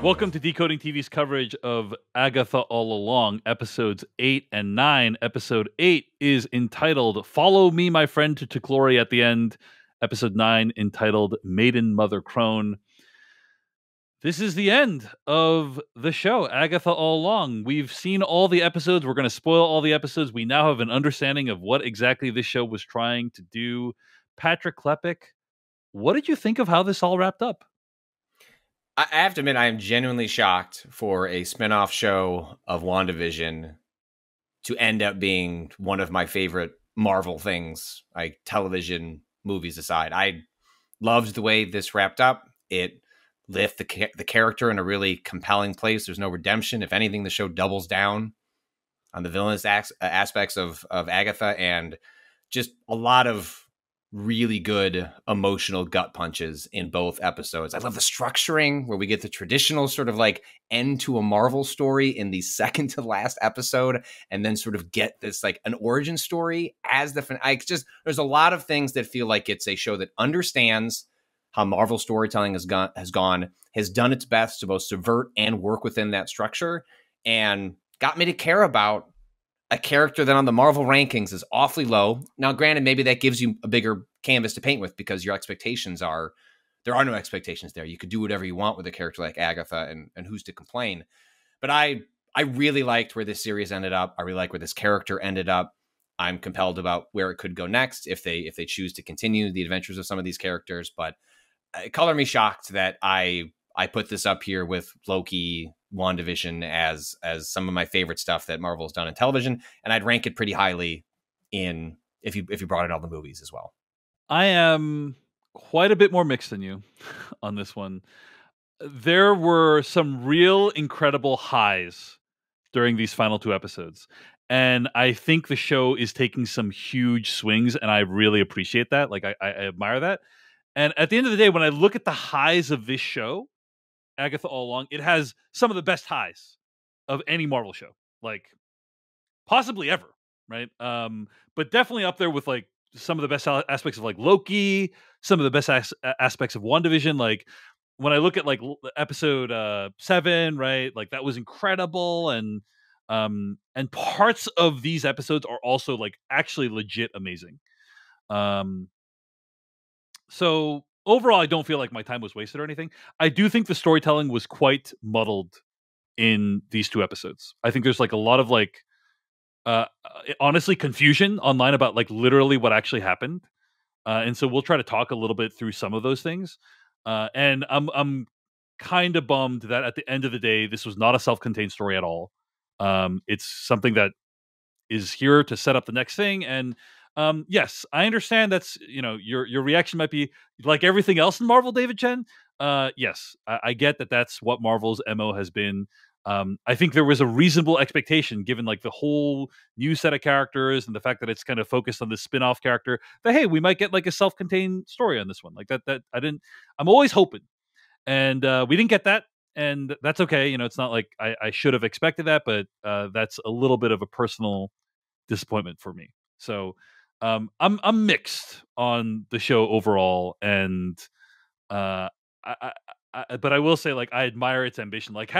Welcome to Decoding TV's coverage of Agatha All Along, episodes 8 and 9. Episode 8 is entitled Follow Me, My Friend, to Glory at the End. Episode 9 entitled Maiden Mother Crone. This is the end of the show, Agatha All Along. We've seen all the episodes. We're going to spoil all the episodes. We now have an understanding of what exactly this show was trying to do. Patrick Klepek, what did you think of how this all wrapped up? I have to admit, I am genuinely shocked for a spinoff show of WandaVision to end up being one of my favorite Marvel things, like television, movies aside. I loved the way this wrapped up. It left the character in a really compelling place. There's no redemption. If anything, the show doubles down on the villainous aspects of Agatha, and just a lot of really good emotional gut punches in both episodes. I love the structuring where we get the traditional sort of like end to a Marvel story in the second to last episode, and then sort of get this like an origin story as the there's a lot of things that feel like it's a show that understands how Marvel storytelling has done its best to both subvert and work within that structure, and got me to care about a character that on the Marvel rankings is awfully low. Now, granted, maybe that gives you a bigger canvas to paint with because your expectations there are no expectations there. You could do whatever you want with a character like Agatha, and who's to complain? But I really liked where this series ended up. I really like where this character ended up. I'm compelled about where it could go next if they choose to continue the adventures of some of these characters. But it colored me shocked that I put this up here with Loki, WandaVision as some of my favorite stuff that Marvel's done in television, and I'd rank it pretty highly in if you brought in all the movies as well. I am quite a bit more mixed than you on this one. There were some real incredible highs during these final two episodes, and I think the show is taking some huge swings, and I really appreciate that. Like I admire that. And at the end of the day, when I look at the highs of this show, Agatha All Along, it has some of the best highs of any Marvel show, like possibly ever, right? But definitely up there with like some of the best aspects of like Loki, some of the best aspects of WandaVision. Like when I look at like episode 7, right? Like that was incredible, and parts of these episodes are also like actually legit amazing. So overall, I don't feel like my time was wasted or anything. I do think the storytelling was quite muddled in these two episodes. I think there's like a lot of like, honestly, confusion online about like literally what actually happened. And so we'll try to talk a little bit through some of those things. And I'm kind of bummed that at the end of the day, this was not a self-contained story at all. It's something that is here to set up the next thing. And yes, I understand that's, your reaction might be like everything else in Marvel, David Chen. Yes, I get that that's what Marvel's MO has been. I think there was a reasonable expectation given like the whole new set of characters and the fact that it's kind of focused on this spin-off character that, hey, we might get like a self-contained story on this one. Like that I'm always hoping. And we didn't get that. And that's okay. It's not like I should have expected that, but that's a little bit of a personal disappointment for me. So I'm mixed on the show overall, and but I will say, like, I admire its ambition. Like,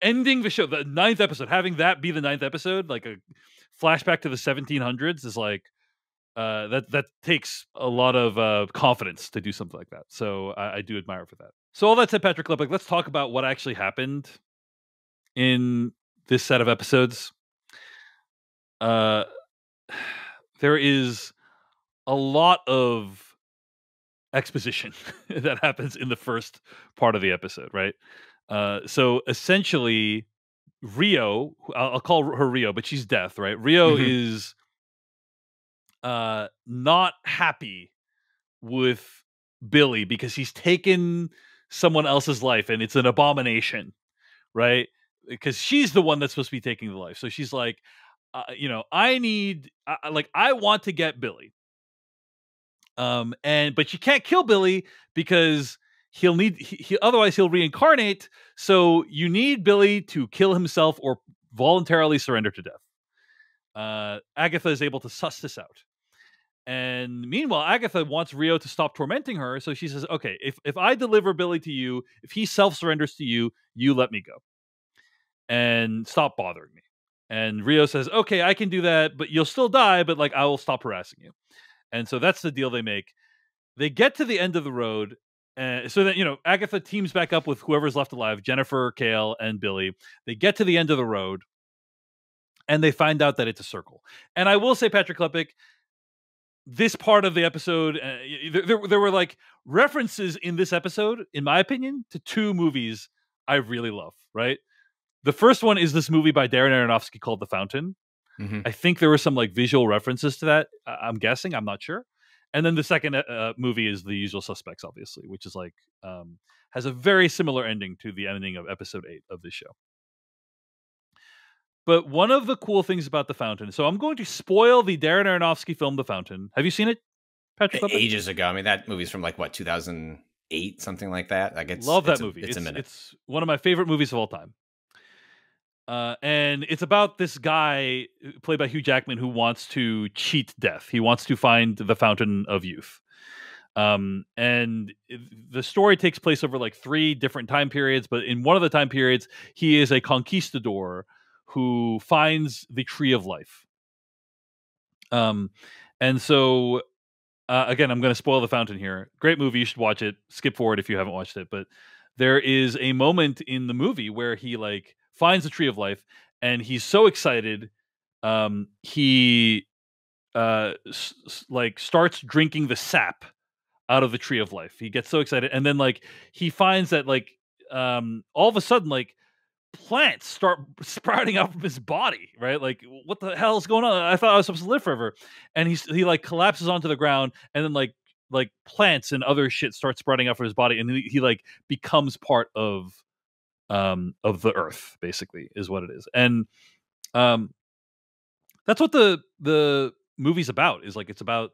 ending the show, the 9th episode, having that be the 9th episode, like a flashback to the 1700s, is like that takes a lot of confidence to do something like that. So I do admire for that. So all that said, Patrick Klepek, let's talk about what actually happened in this set of episodes. There is a lot of exposition that happens in the first part of the episode, right? So essentially, Rio, I'll call her Rio, but she's Death, right? Rio is not happy with Billy because he's taken someone else's life, and it's an abomination, right? Because she's the one that's supposed to be taking the life. So she's like, I want to get Billy. But you can't kill Billy because otherwise he'll reincarnate. So you need Billy to kill himself or voluntarily surrender to death. Agatha is able to suss this out. And meanwhile, Agatha wants Rio to stop tormenting her. So she says, okay, if I deliver Billy to you, if he self-surrenders to you, you let me go and stop bothering me. And Rio says, okay, I can do that, but you'll still die, but like I will stop harassing you. And so that's the deal they make. They get to the end of the road. So that, Agatha teams back up with whoever's left alive, Jennifer, Kale, and Billy. They get to the end of the road and they find out that it's a circle. And I will say, Patrick Klepek, this part of the episode, there were like references in this episode, in my opinion, to two movies I really love, right? The first one is this movie by Darren Aronofsky called The Fountain. Mm-hmm. I think there were some like visual references to that. I'm guessing, I'm not sure. And then the second movie is The Usual Suspects, obviously, which is like has a very similar ending to the ending of episode 8 of this show. But one of the cool things about The Fountain, so I'm going to spoil the Darren Aronofsky film The Fountain. Have you seen it, Patrick? Ages ago. I mean, that movie's from like what, 2008, something like that. Like love that movie. It's a minute. It's one of my favorite movies of all time. And it's about this guy played by Hugh Jackman who wants to cheat death. He wants to find the fountain of youth. And the story takes place over like 3 different time periods, but in one of the time periods, he is a conquistador who finds the tree of life. And so again, I'm going to spoil The Fountain here. Great movie, you should watch it. Skip forward if you haven't watched it, but there is a moment in the movie where he like finds the tree of life and he's so excited he like starts drinking the sap out of the tree of life. He gets so excited and then like he finds that like all of a sudden like plants start sprouting out from his body, right? Like what the hell is going on? I thought I was supposed to live forever. And he like collapses onto the ground and then like plants and other shit start sprouting out from his body and he like becomes part of the earth, basically, is what it is. And that's what the movie's about, is like it's about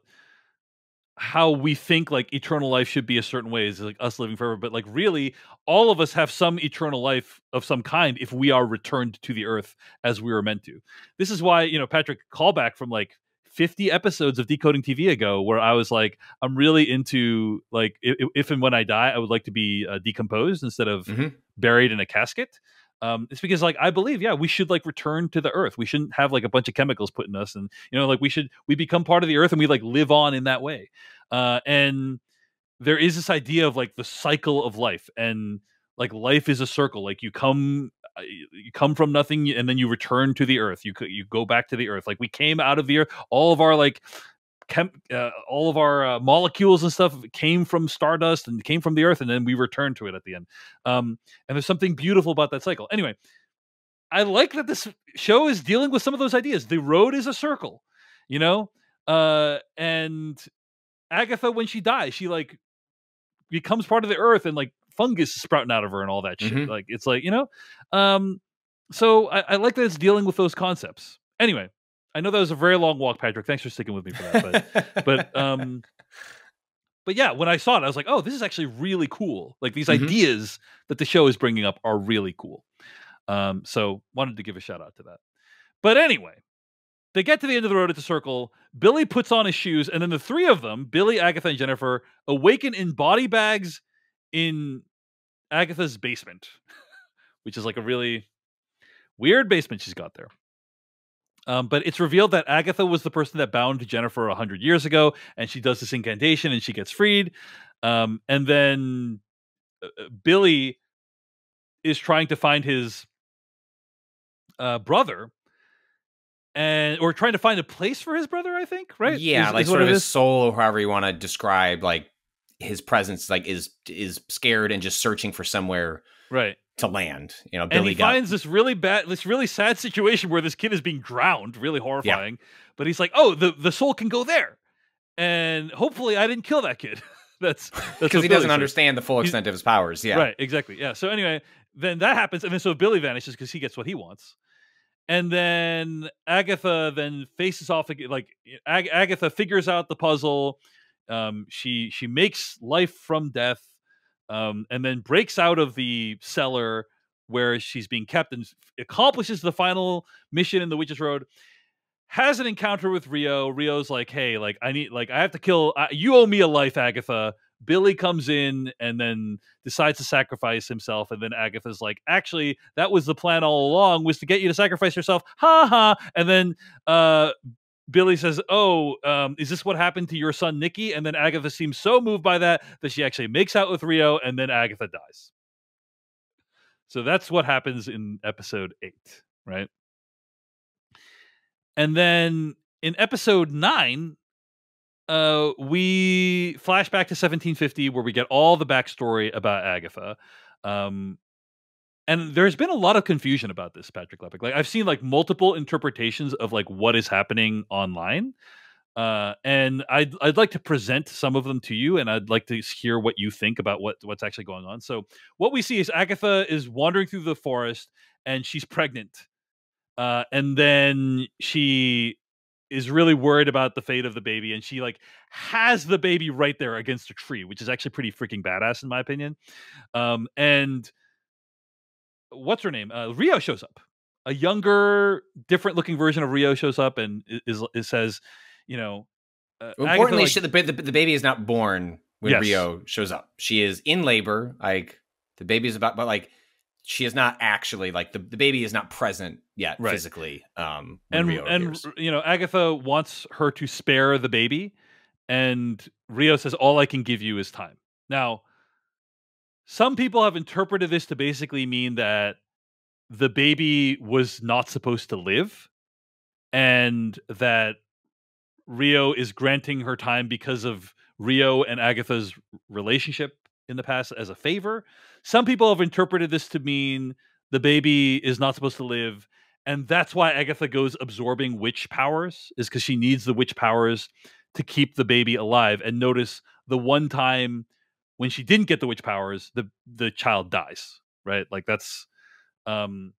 how we think like eternal life should be a certain way, is like us living forever, but like really all of us have some eternal life of some kind if we are returned to the earth as we were meant to. This is why, Patrick, callback from like 50 episodes of Decoding TV ago, where I was like, I'm really into like if and when I die, I would like to be decomposed instead of buried in a casket. It's because like I believe, we should like return to the earth. We shouldn't have like a bunch of chemicals put in us, and like we become part of the earth and we like live on in that way. And there is this idea of like the cycle of life, and like life is a circle. Like you come from nothing and then you return to the earth. You go back to the earth. Like we came out of the earth. All of our like all of our molecules and stuff came from stardust and came from the earth, and then we return to it at the end. And there's something beautiful about that cycle. Anyway, I like that this show is dealing with some of those ideas. The road is a circle, and Agatha, when she dies, she like becomes part of the earth and like fungus is sprouting out of her and all that shit. Like it's like, so I like that it's dealing with those concepts. Anyway, I know that was a very long walk, Patrick. Thanks for sticking with me for that. But yeah, when I saw it, I was like, oh, this is actually really cool. Like these ideas that the show is bringing up are really cool. So wanted to give a shout out to that. But anyway, they get to the end of the road at the circle. Billy puts on his shoes, and then the 3 of them, Billy, Agatha, and Jennifer, awaken in body bags in Agatha's basement, which is like a really weird basement she's got there. But it's revealed that Agatha was the person that bound Jennifer 100 years ago, and she does this incantation and she gets freed. And then Billy is trying to find his brother, or trying to find a place for his brother, I think, right? Yeah, like sort of his soul, or however you want to describe, like his presence, like is scared and just searching for somewhere, right, to land. Billy and he finds this really sad situation where this kid is being drowned, really horrifying. Yeah. But he's like, oh, the soul can go there, and hopefully I didn't kill that kid. that's because he doesn't understand the full extent of his powers. Yeah, right, exactly. Yeah. So anyway, then that happens, and then so Billy vanishes because he gets what he wants. And then Agatha then faces off, like Agatha figures out the puzzle. She makes life from death, and then breaks out of the cellar where she's being kept and accomplishes the final mission in the Witch's Road. has an encounter with Rio. Rio's like, hey, like I have to kill. You owe me a life, Agatha. Billy comes in and then decides to sacrifice himself, and then Agatha's like, actually, that was the plan all along, was to get you to sacrifice yourself. Ha ha. And then Billy says, oh, is this what happened to your son, Nicky? And then Agatha seems so moved by that she actually makes out with Rio, and then Agatha dies. So that's what happens in episode 8, right? And then in episode 9, we flash back to 1750, where we get all the backstory about Agatha. And there's been a lot of confusion about this, Patrick Klepek. Like, I've seen like multiple interpretations of like what is happening online. And I'd like to present some of them to you, and I'd like to hear what you think about what's actually going on. So what we see is Agatha is wandering through the forest, and she's pregnant. And then she is really worried about the fate of the baby, and she like has the baby right there against a tree, which is actually pretty freaking badass in my opinion. And what's her name? Rio shows up. A younger, different looking version of Rio shows up and says, you know, importantly, Agatha, like, the baby is not born when yes. Rio shows up. She is in labor. Like the baby is about, but like she is not actually like the baby is not present yet physically. And Rio appears. You know, Agatha wants her to spare the baby, and Rio says, all I can give you is time. Now, some people have interpreted this to basically mean that the baby was not supposed to live, and that Rio is granting her time because of Rio and Agatha's relationship in the past as a favor. Some people have interpreted this to mean the baby is not supposed to live, and that's why Agatha goes absorbing witch powers, is because she needs the witch powers to keep the baby alive. And notice the one time when she didn't get the witch powers, the child dies, right? Like that's none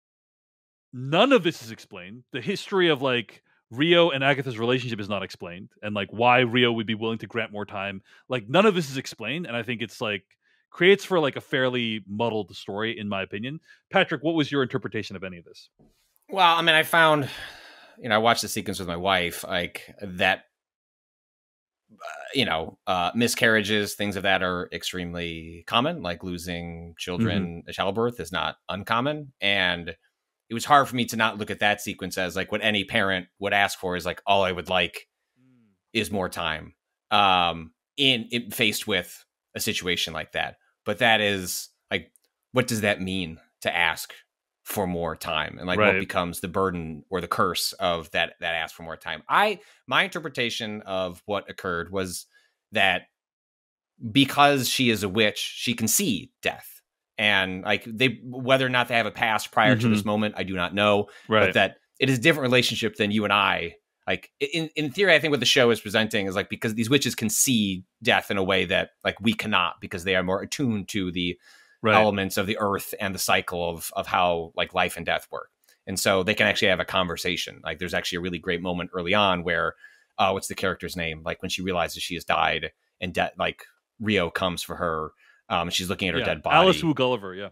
of this is explained. The history of like Rio and Agatha's relationship is not explained, and like why Rio would be willing to grant more time. Like none of this is explained, and I think it's like creates for like a fairly muddled story, in my opinion. Patrick, what was your interpretation of any of this? Well, I mean, I found, I watched the sequence with my wife, like that. Miscarriages, things of that are extremely common. Like losing children at childbirth is not uncommon, and it was hard for me to not look at that sequence as like what any parent would ask for is like, all I would like is more time in faced with a situation like that. But that is like, what does that mean to ask for more time? And like what becomes the burden or the curse of that ask for more time? My interpretation of what occurred was that because she is a witch, she can see death. And like whether or not they have a past prior to this moment, I do not know. But that it is a different relationship than you and I. Like in theory, I think what the show is presenting is like, because these witches can see death in a way that like we cannot, because they are more attuned to the elements of the earth and the cycle of how like life and death work. And so they can actually have a conversation. Like there's actually a really great moment early on where what's the character's name? Like when she realizes she has died and like Rio comes for her. She's looking at her dead body. Alice Wu Gulliver,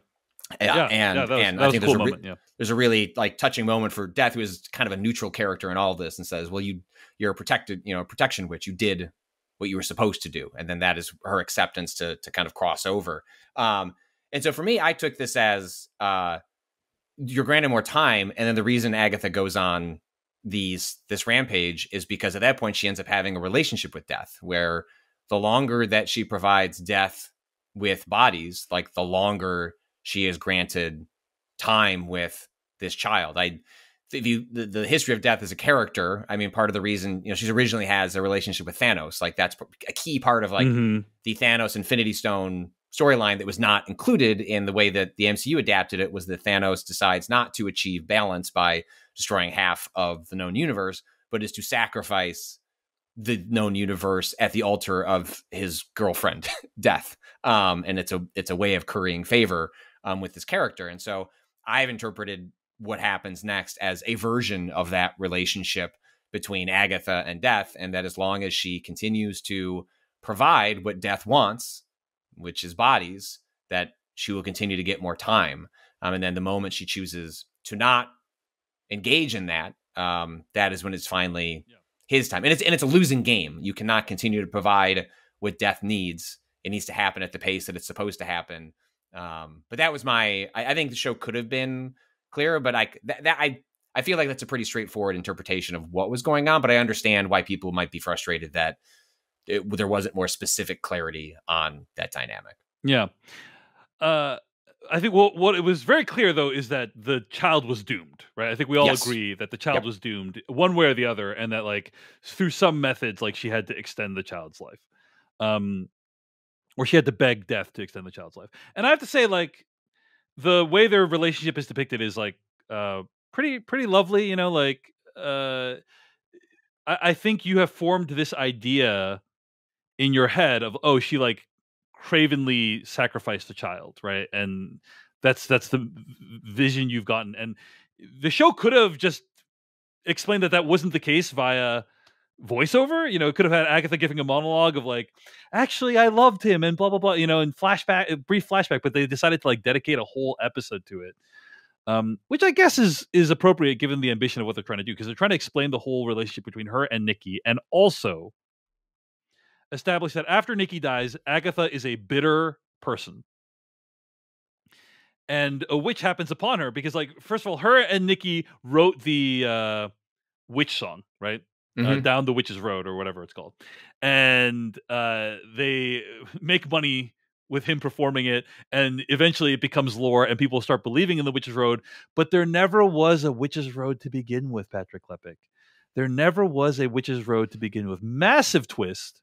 and I think there's a really like touching moment for Death, who is kind of a neutral character in all of this, and says, "Well, you're a protection witch. You did what you were supposed to do," and then that is her acceptance to kind of cross over. And so for me, I took this as you're granted more time, and then the reason Agatha goes on this rampage is because at that point she ends up having a relationship with Death, where the longer that she provides Death with bodies, like the longer she is granted time with this child. The history of Death as a character, I mean, part of the reason, she originally has a relationship with Thanos. Like that's a key part of like the Thanos Infinity Stone storyline that was not included in the way that the MCU adapted it, was that Thanos decides not to achieve balance by destroying half of the known universe, but is to sacrifice the known universe at the altar of his girlfriend, Death. And it's a way of currying favor with this character. And so I've interpreted what happens next as a version of that relationship between Agatha and Death, and that as long as she continues to provide what Death wants, which is bodies, that she will continue to get more time. And then the moment she chooses to not engage in that, that is when it's finally his time. And it's a losing game. You cannot continue to provide what Death needs. It needs to happen at the pace that it's supposed to happen. But that was I think the show could have been clearer, but I feel like that's a pretty straightforward interpretation of what was going on, but I understand why people might be frustrated that there wasn't more specific clarity on that dynamic. Yeah. I think what it was very clear, though, is that the child was doomed, right? I think we all agree that the child was doomed one way or the other, and that, like, through some methods, like, she had to extend the child's life. Or she had to beg death to extend the child's life. And I have to say, like, the way their relationship is depicted is, like, pretty lovely, you know, like, I think you have formed this idea in your head of, oh, she, like, cravenly sacrificed the child, right? And that's the vision you've gotten. And the show could have just explained that wasn't the case via voiceover. You know, it could have had Agatha giving a monologue of, like, actually, I loved him and blah blah blah, you know, and a brief flashback, but they decided to, like, dedicate a whole episode to it. Which I guess is appropriate given the ambition of what they're trying to do, because they're trying to explain the whole relationship between her and Nikki, and also establish that after Nikki dies, Agatha is a bitter person. And a witch happens upon her because, like, first of all, her and Nikki wrote the witch song, right? Down the Witch's Road, or whatever it's called. And they make money with him performing it, and eventually it becomes lore and people start believing in the Witch's Road. But there never was a Witch's Road to begin with, Patrick Klepek. There never was a Witch's Road to begin with. Massive twist.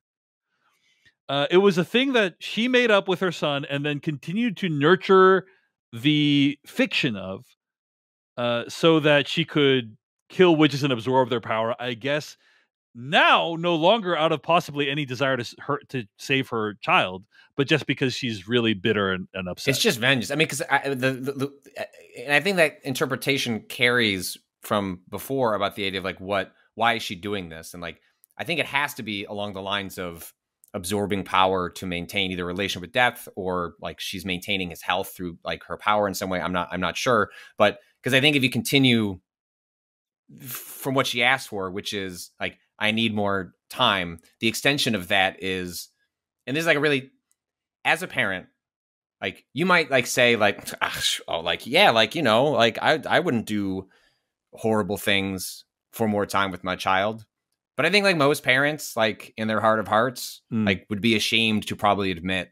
It was a thing that she made up with her son and then continued to nurture the fiction of, so that she could kill witches and absorb their power, I guess. Now, no longer out of possibly any desire to save her child, but just because she's really bitter and upset. It's just vengeance. I mean, because and I think that interpretation carries from before about the idea of, like, why is she doing this? And, like, I think it has to be along the lines of absorbing power to maintain either a relation with death, or, like, she's maintaining his health through, like, her power in some way. I'm not sure, but because I think if you continue from what she asked for, which is, like, I need more time, the extension of that is, and this is, like, a really, as a parent, like, you might, like, say, like, oh, like, yeah, like, you know, like, I wouldn't do horrible things for more time with my child. But I think, like, most parents, like, in their heart of hearts, like, would be ashamed to probably admit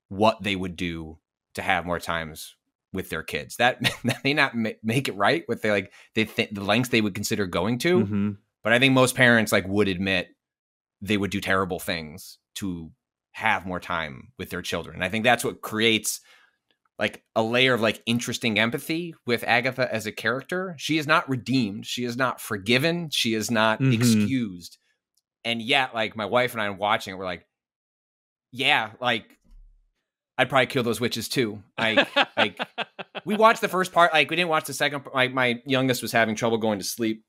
what they would do to have more times with their kids. That may not make it right with the lengths they would consider going to. But I think most parents, like, would admit they would do terrible things to have more time with their children. And I think that's what creates, like, a layer of, like, interesting empathy with Agatha as a character. She is not redeemed. She is not forgiven. She is not excused. And yet, like, my wife and I watching it, we're like, yeah, like, I'd probably kill those witches too. Like, we watched the first part. Like, we didn't watch the second part. Like, my youngest was having trouble going to sleep,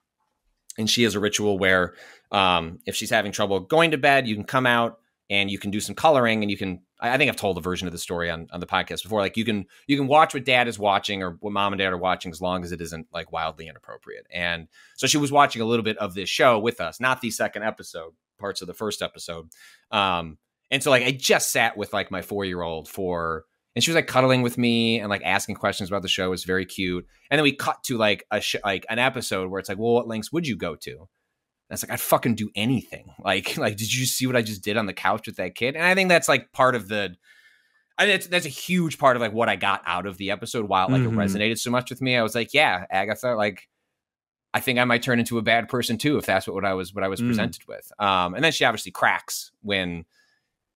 and she has a ritual where, if she's having trouble going to bed, you can come out and you can do some coloring, and you can, I think I've told the version of the story on the podcast before. Like, you can watch what dad is watching or what mom and dad are watching, as long as it isn't, like, wildly inappropriate. And so she was watching a little bit of this show with us, not the second episode, parts of the first episode. And so, like, I just sat with, like, my 4-year-old and she was, like, cuddling with me and, like, asking questions about the show. It was very cute. And then we cut to, like, an episode where it's like, well, what lengths would you go to? And it's like, I'd fucking do anything. Like, did you see what I just did on the couch with that kid? And I think that's, like, part of that's a huge part of, like, what I got out of the episode, while, like, it resonated so much with me. I was like, yeah, Agatha, like, I think I might turn into a bad person too, if that's what I was presented with. And then she obviously cracks when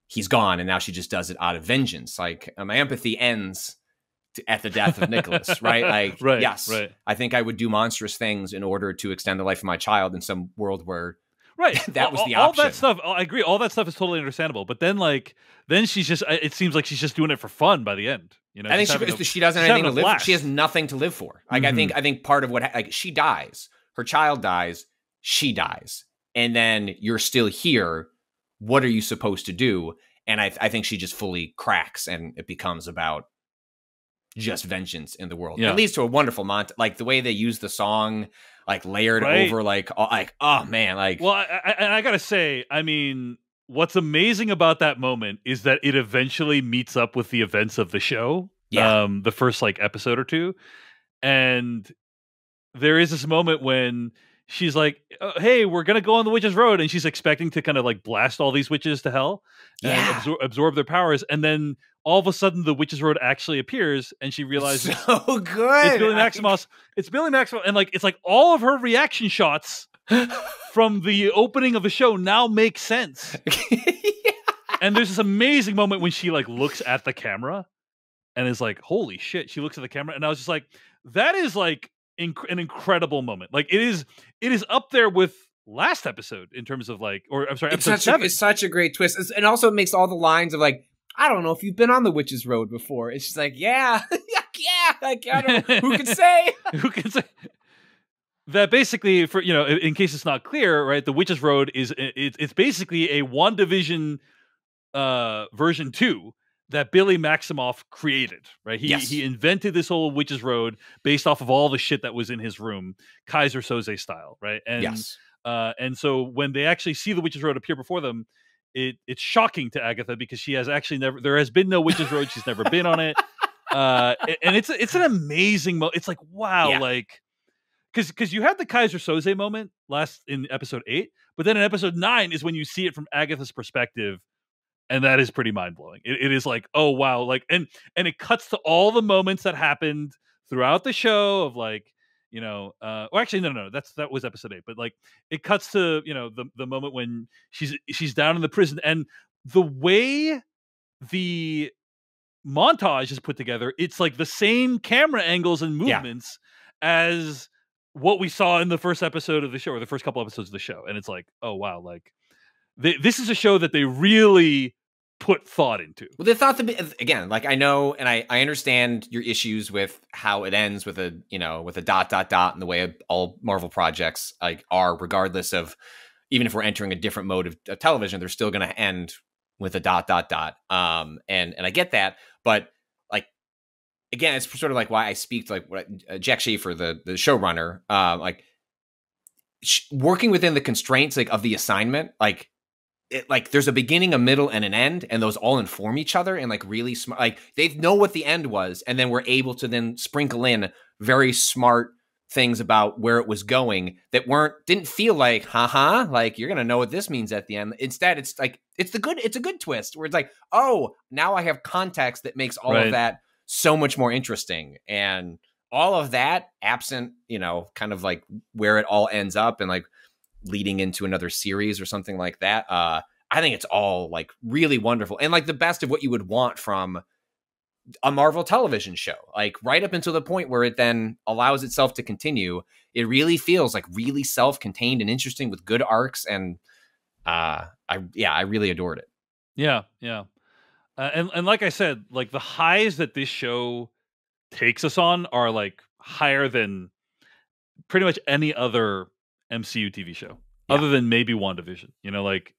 he's gone, and now she just does it out of vengeance. Like, my empathy ends at the death of Nicholas, right? Like, yes, I think I would do monstrous things in order to extend the life of my child in some world where that was the option. All that stuff, I agree. All that stuff is totally understandable. But then, like, she's just, it seems like she's just doing it for fun by the end. You know, I think she doesn't have anything to live for. She has nothing to live for. Like, I think part of what, like, she dies, her child dies, she dies, and then you're still here. What are you supposed to do? And I think she just fully cracks, and it becomes about just vengeance in the world. Yeah. It leads to a wonderful like, the way they use the song, like layered Right. over, like oh man, like. Well, I gotta say, I mean, what's amazing about that moment is that it eventually meets up with the events of the show. Yeah. The first like episode or two, and there is this moment when she's like, "Hey, we're gonna go on the witch's road," and she's expecting to kind of like blast all these witches to hell and Yeah. absorb their powers, and then all of a sudden the witch's road actually appears, and she realizes So good. it's Billy Maximoff. It's Billy Maximoff, and like it's like all of her reaction shots from the opening of the show now make sense. Yeah. And there's this amazing moment when she like looks at the camera and is like, "Holy shit!" She looks at the camera, and I was just like, "That is like an incredible moment. Like it is up there with last episode in terms of like, or I'm sorry, episode 7. It's such a great twist, and also it makes all the lines of like, I don't know if you've been on the Witch's Road before. It's just like, yeah, yeah, like I don't know who can say. Who can say that? Basically, for in case it's not clear, right? The Witch's Road is it's basically a WandaVision version 2 that Billy Maximoff created, right? He invented this whole Witch's Road based off of all the shit that was in his room, Kaiser Soze style, right? And and so when they actually see the Witch's Road appear before them, it's shocking to Agatha because she has actually never. There has been no Witch's Road. She's never been on it, and it's an amazing. It's like wow, like because you had the Kaiser Soze moment last in episode 8, but then in episode 9 is when you see it from Agatha's perspective. And that is pretty mind blowing. It is like, oh wow, like and it cuts to all the moments that happened throughout the show of like, well actually no, that was episode 8, but like it cuts to the moment when she's down in the prison, and the way the montage is put together, it's like the same camera angles and movements as what we saw in the first episode of the show or the first couple episodes of the show, and it's like, oh wow, like this is a show that they really put thought into. Well, they thought again, like I know, and I understand your issues with how it ends with a with a ... and the way all Marvel projects like are, regardless of even if we're entering a different mode of television, they're still going to end with a ... And I get that, but like again, it's sort of like why I speak to like what Jack Schaefer, the showrunner, like working within the constraints like of the assignment, like. Like there's a beginning, a middle, and an end, and those all inform each other and like really smart. Like they know what the end was, and then we're able to then sprinkle in very smart things about where it was going that didn't feel like like you're gonna know what this means at the end. Instead, it's like it's a good twist where it's like, oh, now I have context that makes all of that so much more interesting, and all of that absent, kind of like where it all ends up and like leading into another series or something like that. I think it's all like really wonderful and like the best of what you would want from a Marvel television show, like right up until the point where it then allows itself to continue. It really feels like really self-contained and interesting with good arcs. And I really adored it. Yeah. And like I said, like the highs that this show takes us on are like higher than pretty much any other MCU TV show, other than maybe WandaVision. Like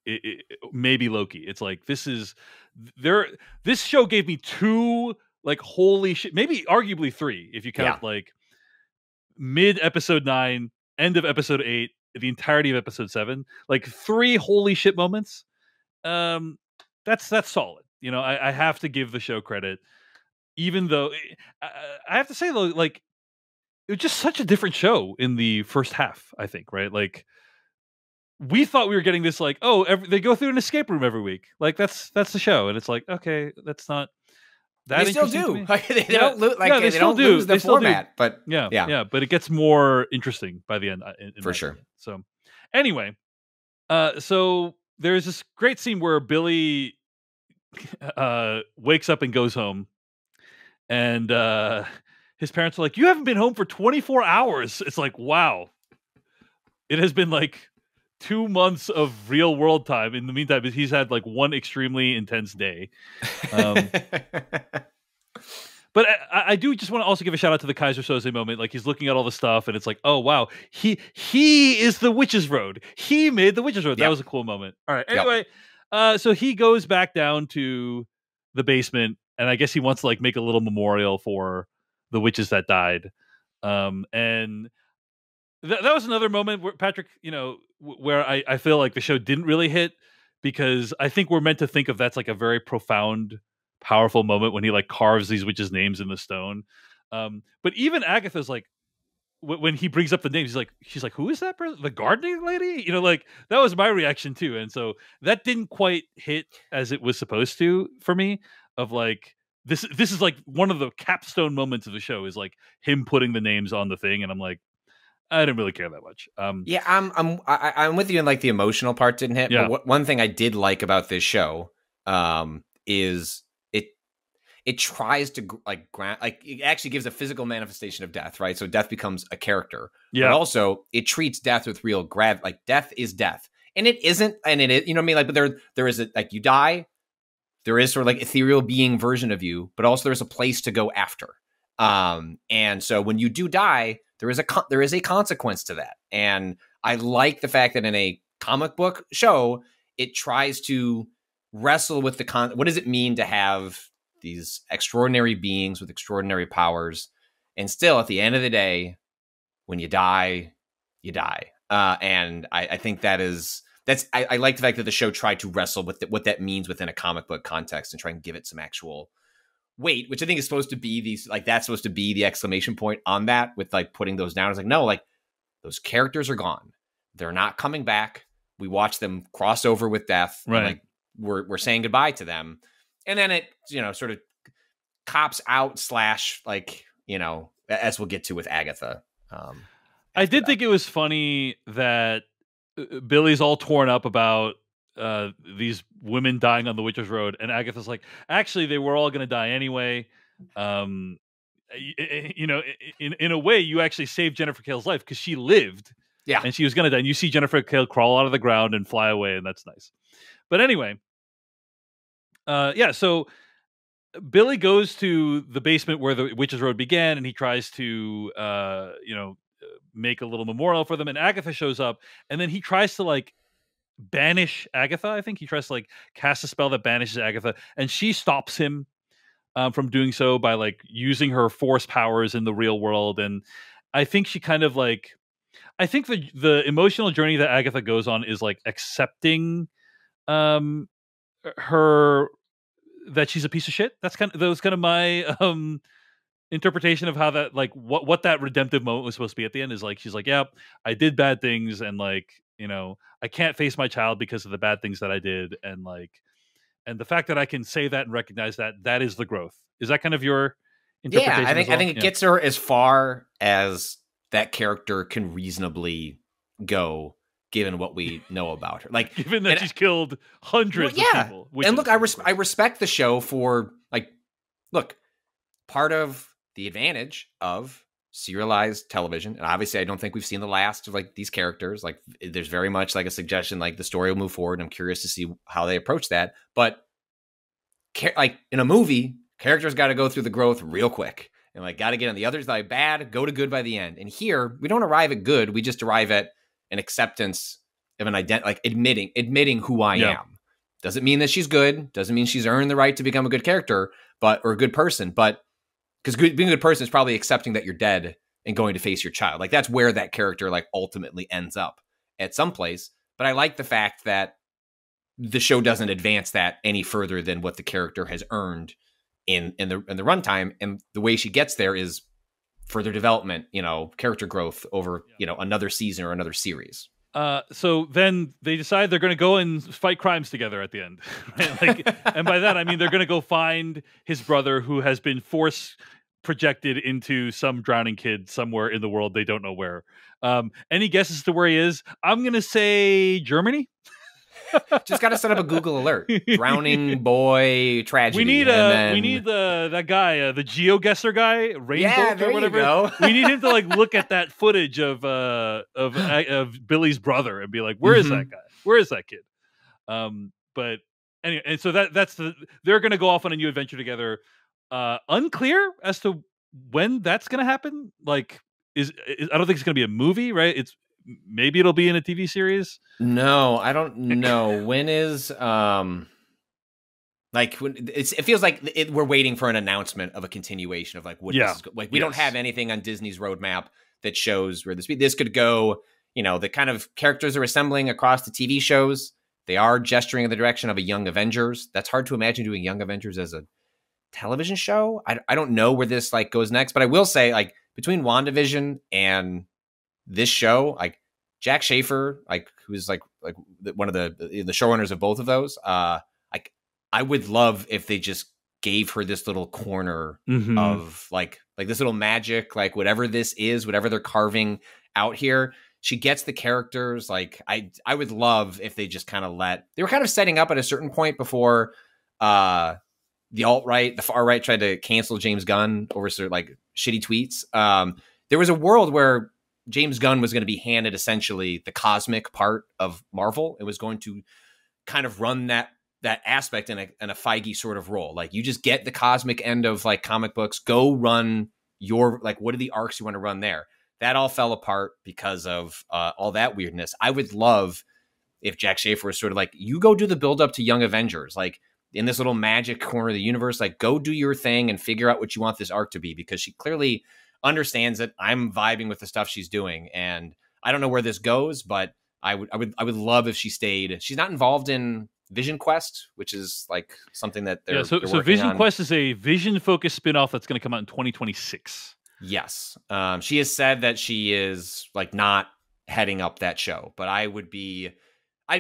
maybe Loki. It's like this show gave me 2 like holy shit, maybe arguably 3 if you count like mid episode 9, end of episode 8, the entirety of episode 7, like 3 holy shit moments. That's solid. I have to give the show credit, even though I have to say though, like it was just such a different show in the first half, I think, right? Like we thought we were getting this like, they go through an escape room every week. Like that's the show. And it's like, okay, that's not that. They still do. They don't lose the format, but yeah, but it gets more interesting by the end. For sure. Opinion. So anyway, so there's this great scene where Billy wakes up and goes home, and his parents are like, "You haven't been home for 24 hours." It's like, wow. It has been like 2 months of real world time. In the meantime, he's had like one extremely intense day. But I do just want to also give a shout out to the Kaiser Soze moment. Like he's looking at all the stuff and it's like, oh wow, he is the Witch's Road. He made the Witch's Road. That was a cool moment. All right. Anyway, so he goes back down to the basement, and I guess he wants to like make a little memorial for the witches that died. And that was another moment where Patrick, where I feel like the show didn't really hit, because I think we're meant to think of that's like a very profound, powerful moment when he like carves these witches' names in the stone. But even Agatha's like, when he brings up the names, she's like, who is that person? The gardening lady? Like that was my reaction too. And so that didn't quite hit as it was supposed to for me, of like, this is like one of the capstone moments of the show, is like him putting the names on the thing. And I'm like, I didn't really care that much. Yeah, I'm with you in like the emotional part didn't hit. Yeah. But one thing I did like about this show is it tries to it actually gives a physical manifestation of death, right? So death becomes a character. Yeah. But also it treats death with real gravity. Like death is death, and it isn't, and it is, you know what I mean? Like, but there is like, you die, there is sort of like ethereal being version of you, but also there's a place to go after. And so when you do die, there is a consequence to that. And I like the fact that in a comic book show, it tries to wrestle with what does it mean to have these extraordinary beings with extraordinary powers, and still at the end of the day, when you die, you die. And I think I like the fact that the show tried to wrestle with what that means within a comic book context and try and give it some actual weight, which I think is supposed to be that's supposed to be the exclamation point on that, with like putting those down. It's like, no, like those characters are gone. They're not coming back. We watch them cross over with death. Right. And like we're saying goodbye to them. And then it, sort of cops out / like, as we'll get to with Agatha. I did think it was funny that Billy's all torn up about these women dying on the Witcher's Road, and Agatha's like, actually, they were all going to die anyway. In a way, you actually saved Jennifer Cale's life because she lived, and she was going to die. And you see Jennifer Cale crawl out of the ground and fly away, and that's nice. But anyway, so Billy goes to the basement where the Witcher's Road began, and he tries to, make a little memorial for them. And Agatha shows up, and then he tries to like banish Agatha. I think he tries to like cast a spell that banishes Agatha, and she stops him from doing so by like using her force powers in the real world. And I think she kind of like, I think the emotional journey that Agatha goes on is like accepting her, that she's a piece of shit. That was kind of my interpretation of how that, like, what that redemptive moment was supposed to be at the end, is like, she's like, yeah, I did bad things, and like, I can't face my child because of the bad things that I did, and like, and the fact that I can say that and recognize that is the growth. Is that kind of your interpretation? Yeah, I think it gets her as far as that character can reasonably go, given what we know about her. Like, given that she's killed hundreds of people. And look, I respect the show for, like, look, part of the advantage of serialized television, and obviously I don't think we've seen the last of like these characters. Like, there's very much like a suggestion, like the story will move forward. I'm curious to see how they approach that. But like in a movie, characters got to go through the growth real quick, and like got to get on the other side, bad, go to good by the end. And here we don't arrive at good. We just arrive at an acceptance of an identity, like admitting who I am. Doesn't mean that she's good. Doesn't mean she's earned the right to become a good character, or a good person. But because being a good person is probably accepting that you're dead and going to face your child. Like, that's where that character like ultimately ends up at some place. But I like the fact that the show doesn't advance that any further than what the character has earned in the runtime. And the way she gets there is further development, character growth over, another season or another series. So then they decide they're going to go and fight crimes together at the end. Right? Like, and by that, I mean, they're going to go find his brother who has been force projected into some drowning kid somewhere in the world. They don't know where. Any guesses to where he is? I'm going to say Germany. Just got to set up a Google alert. Drowning boy tragedy. We need that guy, the GeoGuessr guy, Rainbow or whatever. You go. We need him to like look at that footage of Billy's brother and be like, where is that guy? Where is that kid? But anyway, and so they're going to go off on a new adventure together. Unclear as to when that's going to happen. Like, I don't think it's going to be a movie, right? Maybe it'll be in a TV series. No, I don't know. When is Like it feels like we're waiting for an announcement of a continuation of like what this is, like we don't have anything on Disney's roadmap that shows where this could go. You know, the kind of characters are assembling across the TV shows. They are gesturing in the direction of a Young Avengers. That's hard to imagine doing Young Avengers as a television show. I don't know where this like goes next, but I will say like between WandaVision and this show, like Jack Schaefer, like who's like one of the showrunners of both of those, I would love if they just gave her this little corner of like this little magic, like whatever this is, whatever they're carving out here. She gets the characters. Like I would love if they just kind of they were kind of setting up at a certain point before the alt-right, the far right tried to cancel James Gunn over sort of like shitty tweets. There was a world where James Gunn was going to be handed essentially the cosmic part of Marvel. It was going to kind of run that aspect in a Feige sort of role. Like you just get the cosmic end of like comic books, go run your, like, what are the arcs you want to run there? That all fell apart because of all that weirdness. I would love if Jack Schaefer was sort of like, you go do the build up to Young Avengers, like in this little magic corner of the universe, like go do your thing and figure out what you want this arc to be, because she clearly understands that I'm vibing with the stuff she's doing. And I don't know where this goes, but I would love if she stayed. She's not involved in Vision Quest, which is like something that they're so working Vision on. Quest is a Vision-focused spinoff that's going to come out in 2026. Yes. She has said that she is like not heading up that show, but I'd be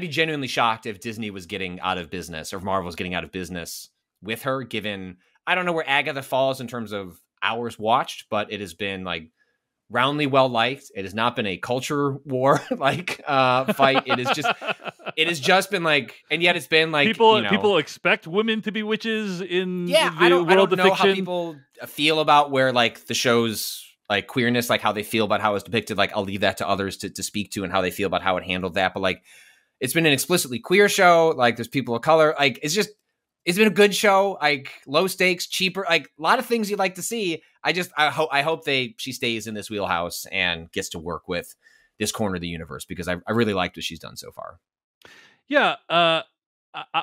genuinely shocked if Disney was getting out of business, or if Marvel was getting out of business with her, given, I don't know where Agatha falls in terms of hours watched, but it has been like roundly well liked. It has not been a culture war like fight. It has just been like, and yet it's been like people expect women to be witches in the I don't world of know fiction. How people feel about where like the show's like queerness, like how they feel about how it's depicted. Like I'll leave that to others to speak to, and how they feel about how it handled that. But like it's been an explicitly queer show. Like there's people of color. Like it's been a good show. Like low stakes, cheaper, like a lot of things you'd like to see. I hope she stays in this wheelhouse and gets to work with this corner of the universe, because I really liked what she's done so far. Yeah.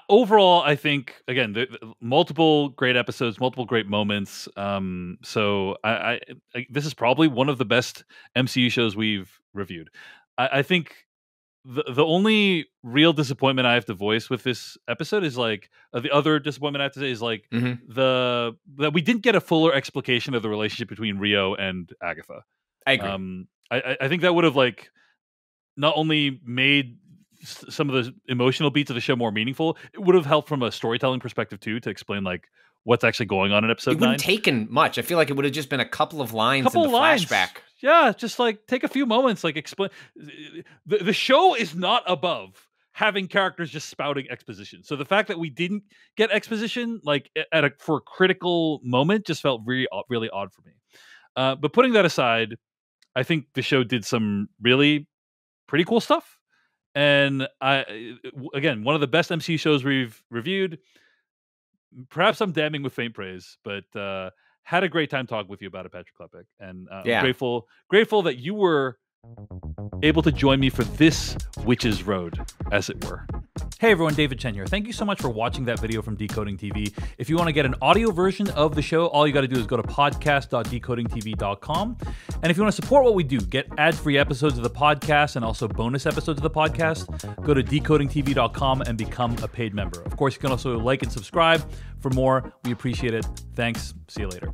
Overall, I think again, multiple great episodes, multiple great moments. So I this is probably one of the best MCU shows we've reviewed. I think the only real disappointment I have to voice with this episode is like the other disappointment I have to say is like that we didn't get a fuller explication of the relationship between Rio and Agatha. I agree. I think that would have like not only made some of the emotional beats of the show more meaningful, it would have helped from a storytelling perspective too, to explain like what's actually going on in episode 9. It wouldn't have taken much. I feel like it would have just been a couple of lines in the flashback. Yeah, just like take a few moments, like explain. The show is not above having characters just spouting exposition. So the fact that we didn't get exposition like for a critical moment just felt really, really odd for me. But putting that aside, I think the show did some really pretty cool stuff. And again, one of the best MCU shows we've reviewed. Perhaps I'm damning with faint praise, but had a great time talking with you about it, Patrick Klepek. And I'm grateful that you were able to join me for this Witch's Road, as it were. Hey everyone, David Chen here. Thank you so much for watching that video from Decoding TV. If you want to get an audio version of the show, all you got to do is go to podcast.decodingtv.com. And if you want to support what we do, get ad-free episodes of the podcast and also bonus episodes of the podcast, go to decodingtv.com and become a paid member. Of course, you can also like and subscribe for more. We appreciate it. Thanks. See you later.